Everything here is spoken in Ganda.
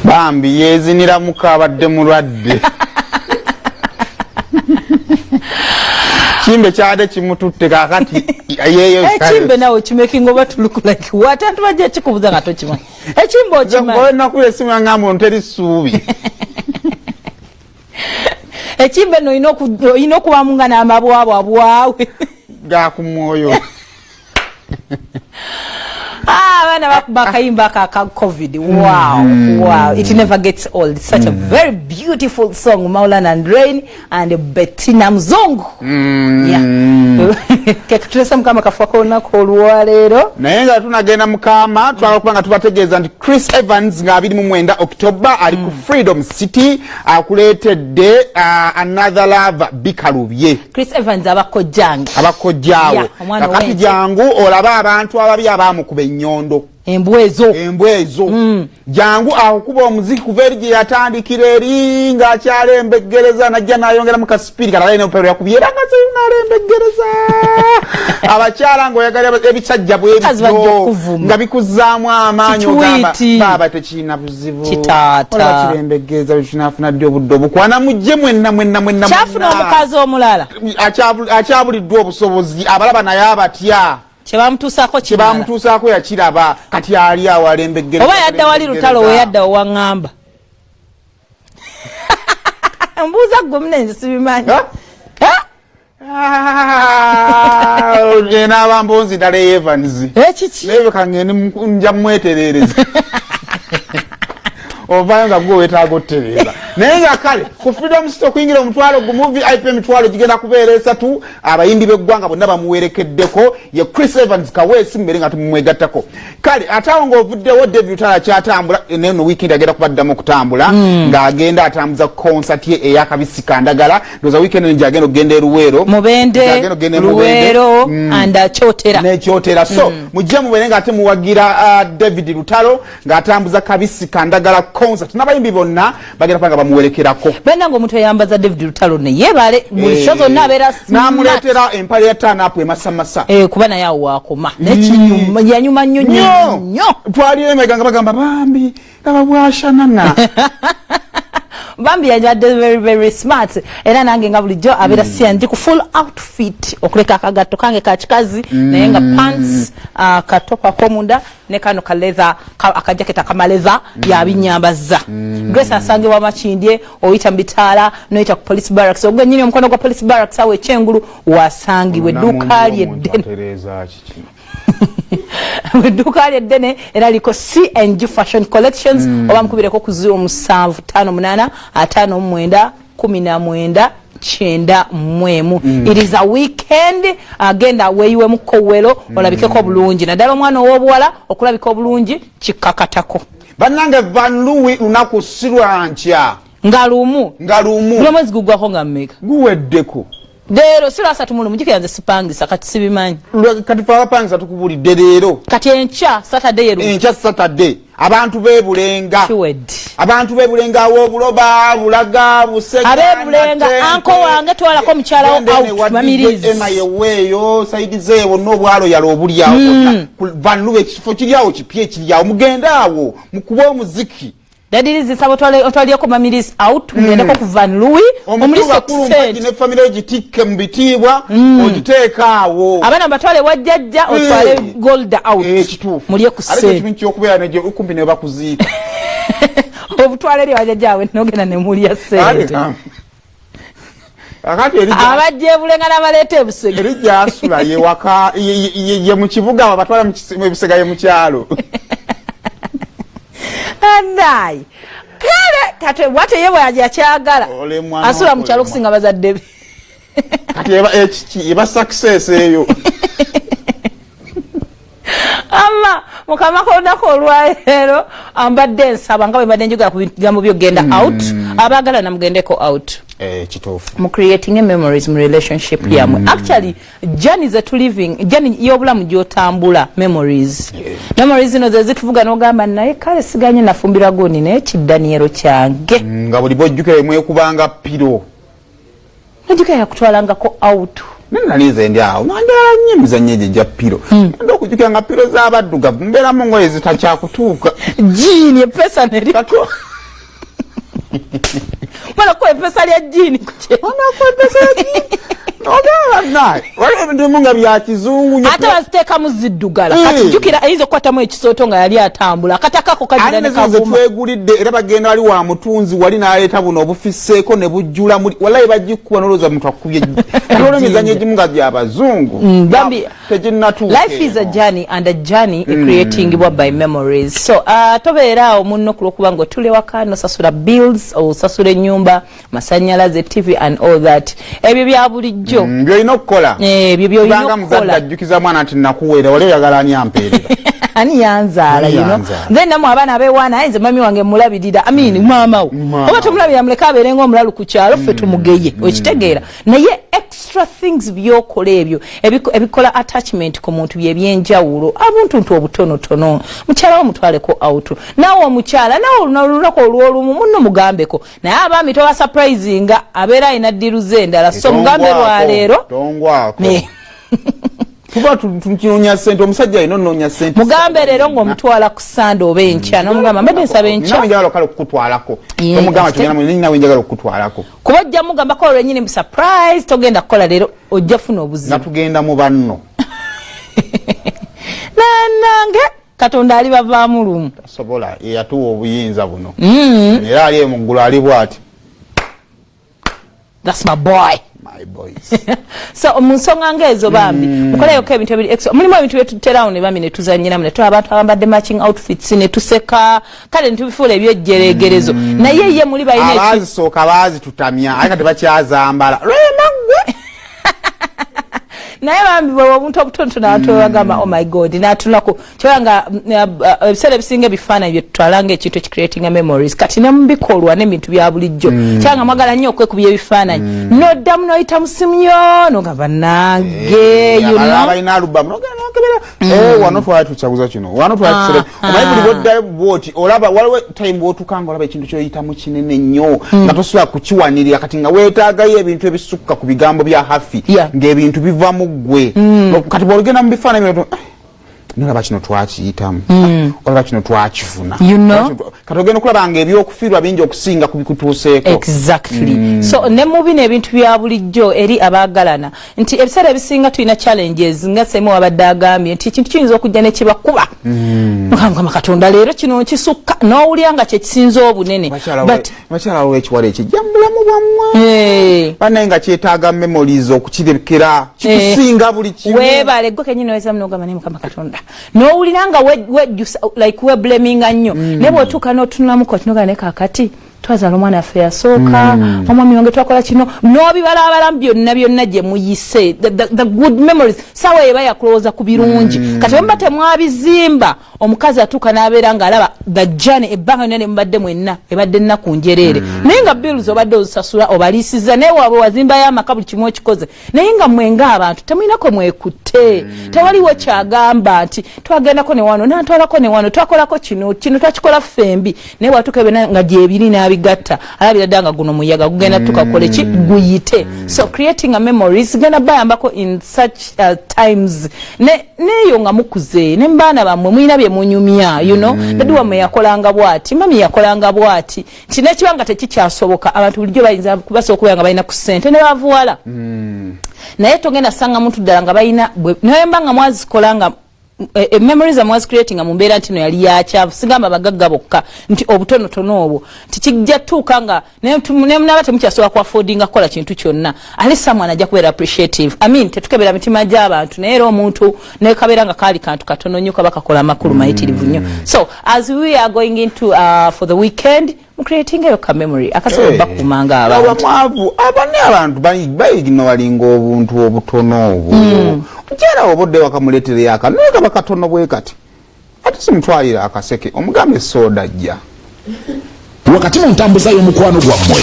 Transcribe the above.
bambi yezinira mukabadde mulwadde Chimbe chade chimututte kakati yeyo chimbe nawe chimekingo batuluku like what antu baje chikubuza gato chima chimbo chima ngona kuye simu yangambo nteri subi chimbe no inoku bamunga na amabwabo abwawe ga kumoyo bana bakayimba ka COVID. Wow. It never gets old. It's such a very beautiful song, Maulana and Rain and Bettina Mzungu. Yeah. Kekatulesa mukama kafako na kolwa lero. Nayenga tunagenda mukama twakubanga tubategeeza ndi Chris Evans nga 29 October ali ku Freedom City akuletedde Another Love bikalubye. Chris Evans abakojjange. Abakojjawo. Kakati jangu olaba abantu ababi abamukube nyondo. Embwezo jangu akukuba omuziki kuverije yatandikira eri nga akyalembeggereza najja nayongera mu kasipiri kala ine opero yakubyera nga se nalembeggereza abakyala ngo yagalya ebisajja bwe ebyo nga bikuzaamu amaanyi ogamba baba tekina buzibu kitata kirembeggereza bifunafuna ddyo obudde obukwana mujje mwenna kyafuna omukazi omulala akyabuliddwa obusobozi abalaba naye abatya Chebamutusako yakiraba kati ali awalembeggera oba yadda wali lutalo we yadda owangamba mbuza gomnenze sibimanyi ena abambonzi dale Evans ekiki lebe kangeni nja mweterereza ovanga gwo wetagottereza naye nga kale ku Freedom City okuyingira omutwalo gumu VIP emitwalo gigenda kubeera 3 abayimbi b'eggwanga bonna bamuwerekeddeko ye Chris Evans Kaweesi mmere nga tumwegattako kale atawo ng'ovuddewo David Tala kyatambula neno weekend agenda kubaddamu okutambula ng'agenda atambuza concert ye eyakabisi kandagala ndoza weekend nje agenda okugenda Luweero Mubende Luweero anda Kyotera n'Ekyotera so mujje mubere nga ate muwagira David Lutalo ng'atambuza kabisi kandagala concert n'abayimbi bonna bagenda panga bamuwerekerako benda ngo omuntu yambaza David Lutalo ne yebale mu shozo nabera namuletera empale ya turn up emasamasa kubana yawo wakoma nekinyuma yanyuma nnyo twali emeganga bagamba bambi ababwashanana bambi yajadde very smart era nange nga bulijjo abera siyandi ku full outfit okuleka akagatto kange ka kikazi naye nga pants katopa komunda ne kano kaleza akajaketa kamaleza ya binyambaza Grace asangibwa Makindye oyita mbitala noyita ku police barracks ogwe nyine omukono gwa police barracks awe Kyengulu wasangibwe duka lyeddene duka lyeddene era liko C&G Fashion Collections oba mukubireko ku 0758 59 19 chenda mwemu it is a weekend agenda weyiwe mukowelo olabikeko bulungi naddala omwana ow'obuwala okulabika obulungi kikakatako bannange Van Louis lunaku sirwankya ngalumu mwezi gugwako nga mmeka guweddeko Dero sira satumulu mujike yanze sipangisa kati sibimanyi kati fa pangisa tukubulidde leero kati encha Saturday abantu bebulenga awobuloba bulaga busega abebulenga anko wange twalako mukyala out mamirizi yeweyo saidi zeewo n'obwalo yalo obulya Van Louis ekifo kiryawo kipye kiryawo mugenda awo mukuba omuziki dadirizi sabo otwaliyeko mamirizi out mugendeko ku Van Louis omulisa kusente ne family ogitikke mbitibwa ogiteeka awo abana batwale wajjajja otwale gold out mulye kusente ali kitu okubeera neje ukumbi ne bakuziika obutwale eri wajjajjawe nogenda ne mulya sente akati eri abajje bulenga n'abaleeta ebusege eri gyasula ye waka ye mu kibuga abatwala mu bisega ye mu kyalo Andai kale kate wate yewe aje akyagala asula mukyalo okusinga bazadde be kati eba success eyo ama mukama konako olwaero ambadde nsaba nga bwe mbadde njogera ku bigambo byogenda out abagala namugendeko out kitofu mu creating memories mu relationship yamwe actually journey that living journey y'obulamu gyotambula memories zino ze zituvuga n'ogamba naye kale siganye nafumbira goni naye kiddaniero kyange nga buli bojjukira mwekubanga piro ojjukira yakutwalangako out nalize ndi awo nandala nnyo emizannyo egyo gya piro enda okujjukira nga piro z'abaddugavu mbeeramu ngoye zitakyakutuuka jiini epesa neriko mwana ko epesa lya jiini waliwo ebintu bimu nga bya kizungu ate baziteekamu ziddugala kati jjukira ayinza okukwatamu ekisooto nga yali atambula akatakako kagira ne kavuma twegulidde era bagenda wali wa mutunzi wali n'aleeta buno obufisseeko ne bujjula wallahi bagikuba n'olowooza muntu akubye olwo emizannyo egimu nga gy'abazungu teginnatuuka. Life is a journey and a journey creating by memories. So tobeera awo munno kulwokuba ng'otula ewaka nosasula bills osasula ennyumba masannyalaze TV and all that ebyo bya bulijjo byolina okukola ebyo byolina okukola muzadde ajjukiza mwana nti nakuweera wali oyagala ani ampeerera ani yanzaala you know then namwe abaana abeewaana ayinza mami wange mulabirira maama wo oba tomulabirira muleka abeere ng'omulalu ku kyalo ffe tumugeye okitegeera naye extra things byokola ebyo ebikola attachment ku muntu byebyenjawulo abuntuntu obutonotono mukyala wo mutwaleko out naawe omukyala naawe olunako olw'olumu munno mugambeko naye abaami toba surprisinga abeera alina ddiruze endala so mugambe lwaleero kuba tunoonya ssente omusajja alina onoonya ssente mugambe leero ng'omutwala ku sande oba enkya n'omugamba mbadde nsaba enkya njagala okala okukutwalako omugamba ninawe njagala okukutwalako kuba ojja mugambako olwennyini surprise togenda kukola leero ojja funa obuzibu nga tugenda mu banno nanange katonda ali bavaamu lumu tasobola eyatuwa obuyinza buno era ali mu ggulu ali bw'ati that's my boy my boys so munsonga ngezo bambi mukoleyoko ebintu ebiri extra mulimu ebintu byetuterawo ne bambi ne tuzannyiramu ne tuwa abantu abambadde matching outfits ne tuseka kale ne tubifuula ebyejjereegerezo naye ye muli balina abazisooka baazitutamya ate kati bakyazambala lwemagwe naye bambi bwe obuntu obutonotono abantu bagamba oh my god n'atunako kyobanga ebiseera ebisinga ebifaananyi bye tutwalanga ekintu ekicreatinga memories kati ne mubikolwa n'ebintu bya bulijjo kyanga mwagala nnyo okwekubya ebifaananyi n'oddamu n'oyita mu simu yo n'ogamba nange abalina alubamu n'ogenda n'okebera wano twali tukyaguza kino wano twali tusere omanyi buli bwoddayo bwoti olaba waliwo time bw'otukanga olaba ekintu kyoyitamu kinene nnyo nga tosobola kukiwanirira kati nga weetaagayo ebintu ebisukka ku bigambo bya hafi ng'ebintu bivamu gwe kati bw'olugenda mu bifaananyi nolaba kino twakiyitamu olaba kino twakifuna kati ogenda okulaba nga ebyokufiirwa bingi okusinga ku bikutuuseeko exactly so ne mu bino ebintu bya bulijjo eri abaagalana nti ebiseera ebisinga tulina challenges nga semu wabadde agambye nti ekintu kiyinza okujja ne kibakuba mukama katonda leero kino nkisukka n'owulira nga kye kisinza obunene bakyala w'ekiwala ekijja mu bulamu bwammwe bannaye nga kyetaaga memories okukirekera kikusinga buli kimu weebale gwe kennyini oweza munogamba naye mukama katonda n'owulira nga wejjusa like weblaminga nnyo naye bw'otuuka n'otunulamuko kinoga ne kaakati twazaala omwana waffe yasooka omwami wange twakola kino n'obibalabalamu byonna gye muyise the good memories saawa eba yakulowooza ku birungi kati bwemuba temwabizimba omukazi atuuka n'abeera ng'alaba the journey ebbanga lyonna ne mubadde mwenna ebadde nnaku njereere naye nga bills obadde ozisasula obaliisizza naye waabwe wazimbayo amaka buli kimu okikoze naye nga mwenga abantu temulinako mwekutte tewaliwo kyagamba nti twagendako ne wano natwalako ne wano twakolako kino twakikola ffembi naye watuuka ebena nga gyebiri bigatta alabira ddanga guno muyaga gugenda tukakole ki guyite so creating a memories genda bayambako in such times neyo nga mukuze ne mbaana bammwe mulina bye munyumya you know dadi wammwe yakolanga bwati mami yakolanga bwati nti nekibanga tekikyasoboka abantu bulijjo bayinza kubasooka okubeera nga balina ku ssente ne bavuwala naye togenda sanga muntu ddala nga balina naye mbanga mwazikolanga memories was creating a mumbeera ntino yali yakyavu sigamba bagagga bokka nti obutonotono obwo tikijja tuuka nga nemunaba temukyasobola ku affordinga kukola kintu kyonna ali someone ajja kubeera appreciative tetukebera mitima gy'abantu naye era omuntu nekabeera nga kaali kantu katono nnyo kaba kakola amakulu mayitirivu nnyo so as we are going into for the weekend creating a memory akasobola bakumanga abantu abantu bayigino balinga obuntu obutono obwo jera obodde wakamuletere yaka neka bakatono bwe kati ate simutwalira akaseke omugambe soda jja wakati mu ntambuza y'omukwano gwammwe